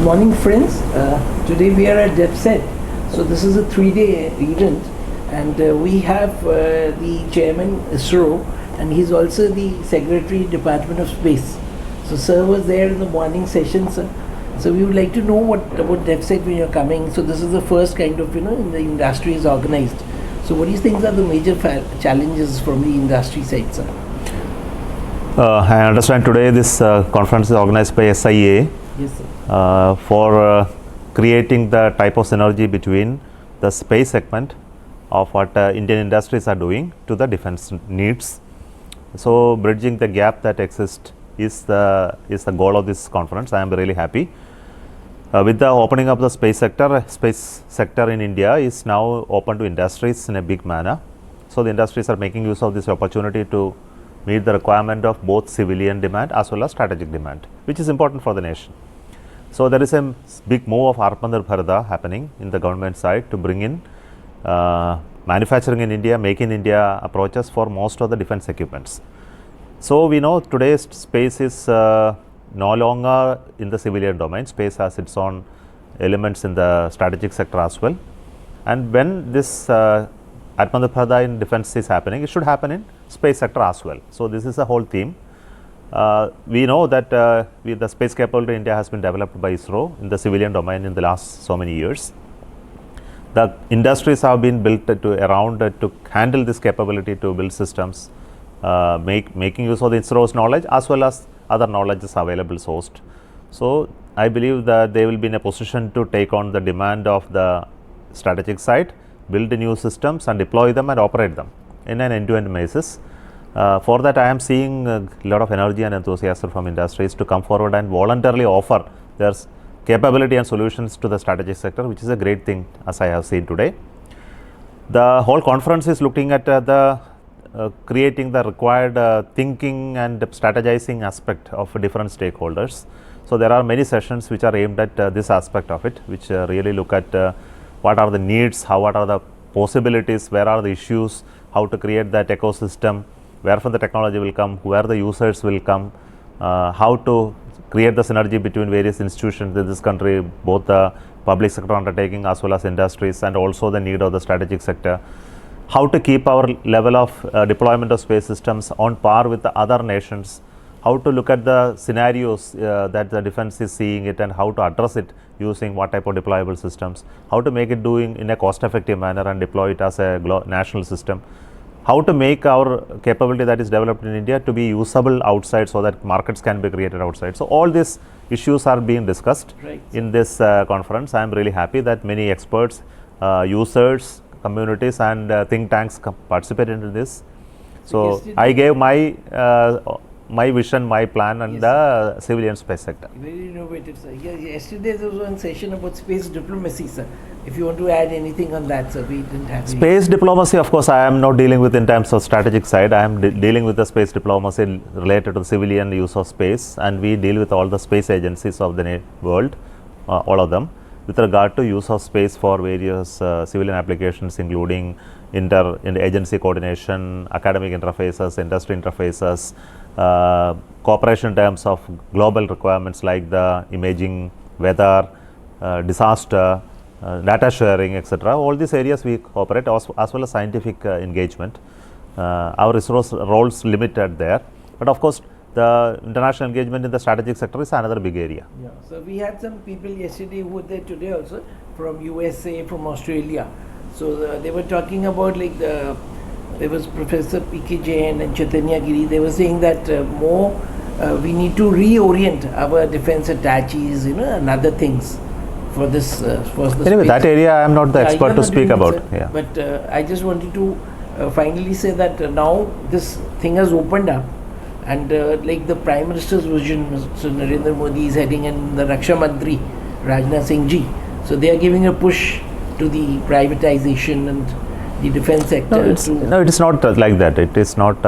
morning, friends. Today we are at DEFSAT. So this is a 3-day event, and we have the chairman ISRO, and he's also the secretary Department of Space. So sir was there in the morning session, sir. So we would like to know what about DEFSAT when you're coming. So this is the first kind of, in the industry is organized. So what do you think are the major challenges from the industry side, sir? I understand today this conference is organized by SIA. Yes, sir. For creating the type of synergy between the space segment of what Indian industries are doing to the defense needs. So bridging the gap that exists is the goal of this conference. I am really happy. With the opening of the space sector in India is now open to industries in a big manner. So the industries are making use of this opportunity to meet the requirement of both civilian demand as well as strategic demand, which is important for the nation. So there is a big move of Atmanirbharta happening in the government side to bring in manufacturing in India, make in India approaches for most of the defense equipments. So we know today's space is no longer in the civilian domain. Space has its own elements in the strategic sector as well. And when this Atmanirbharta in defense is happening, it should happen in space sector as well. So this is the whole theme. We know that the space capability in India has been developed by ISRO in the civilian domain in the last so many years. The industries have been built to handle this capability to build systems, making use of the ISRO's knowledge as well as other knowledge is available sourced. So I believe that they will be in a position to take on the demand of the strategic side, build new systems and deploy them and operate them in an end-to-end basis. For that, I am seeing a lot of energy and enthusiasm from industries to come forward and voluntarily offer their capability and solutions to the strategic sector, which is a great thing as I have seen today. The whole conference is looking at creating the required thinking and strategizing aspect of different stakeholders. So there are many sessions which are aimed at this aspect of it, which really look at what are the needs, what are the possibilities, where are the issues, how to create that ecosystem, where from the technology will come, where the users will come, how to create the synergy between various institutions in this country, both the public sector undertaking as well as industries, and also the need of the strategic sector, how to keep our level of deployment of space systems on par with the other nations, how to look at the scenarios that the defense is seeing it and how to address it using what type of deployable systems, how to make it doing in a cost effective manner and deploy it as a national system, how to make our capability that is developed in India to be usable outside so that markets can be created outside. So all these issues are being discussed in this conference. I am really happy that many experts, users, communities and think tanks participated in this. So I gave my vision, my plan and the civilian space sector. Very innovative, sir. Yesterday there was one session about space diplomacy, sir. If you want to add anything on that, sir, we didn't have space diplomacy. Of course, I am not dealing with in terms of strategic side. I am dealing with the space diplomacy related to the civilian use of space, and we deal with all the space agencies of the world, all of them, with regard to use of space for various civilian applications, including inter-agency coordination, academic interfaces, industry interfaces, cooperation in terms of global requirements like the imaging, weather, disaster, data sharing, etc. All these areas we cooperate as well as scientific engagement. Our resource roles limited there, but of course the international engagement in the strategic sector is another big area. Yeah. So we had some people yesterday who were there today also from USA, from Australia. So they were talking about there was Professor P.K. Jain and Chaitanya Giri. They were saying that we need to reorient our defense attaches, and other things for this. Anyway, that area I am not the expert to speak about. Yeah. But I just wanted to finally say that now this thing has opened up, and like the Prime Minister's vision, Mr. Narendra Modi is heading, and the Raksha Mantri, Rajnath Singh ji. So they are giving a push to the privatization and the defense sector. No, it is not like that. It is not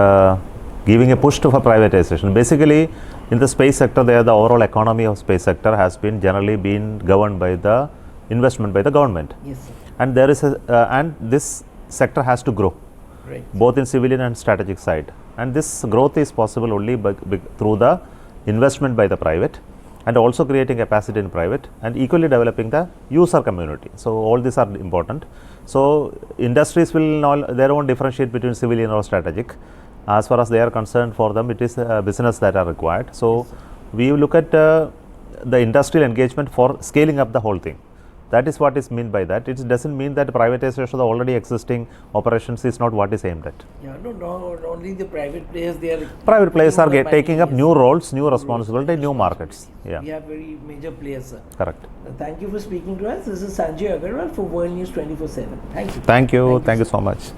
giving a push to for privatization. Basically, in the space sector, the overall economy of space sector has been generally been governed by the investment by the government. Yes, sir. And there is and this sector has to grow, both in civilian and strategic side. And this growth is possible only through the investment by the private. and also creating capacity in private, and equally developing the user community. So all these are important. So industries will not, they won't differentiate between civilian or strategic. As far as they are concerned, for them it is business that are required. So we look at the industrial engagement for scaling up the whole thing. That is what is meant by that. It doesn't mean that privatization of the already existing operations is not what is aimed at. Yeah, no, only the private players, they are. Private players are taking up yes. new roles, new responsibility, new markets. Yeah, We have very major players, sir. correct. Thank you for speaking to us. This is Sanjay Agrawal for World News 24/7. Thank you. Thank you so much.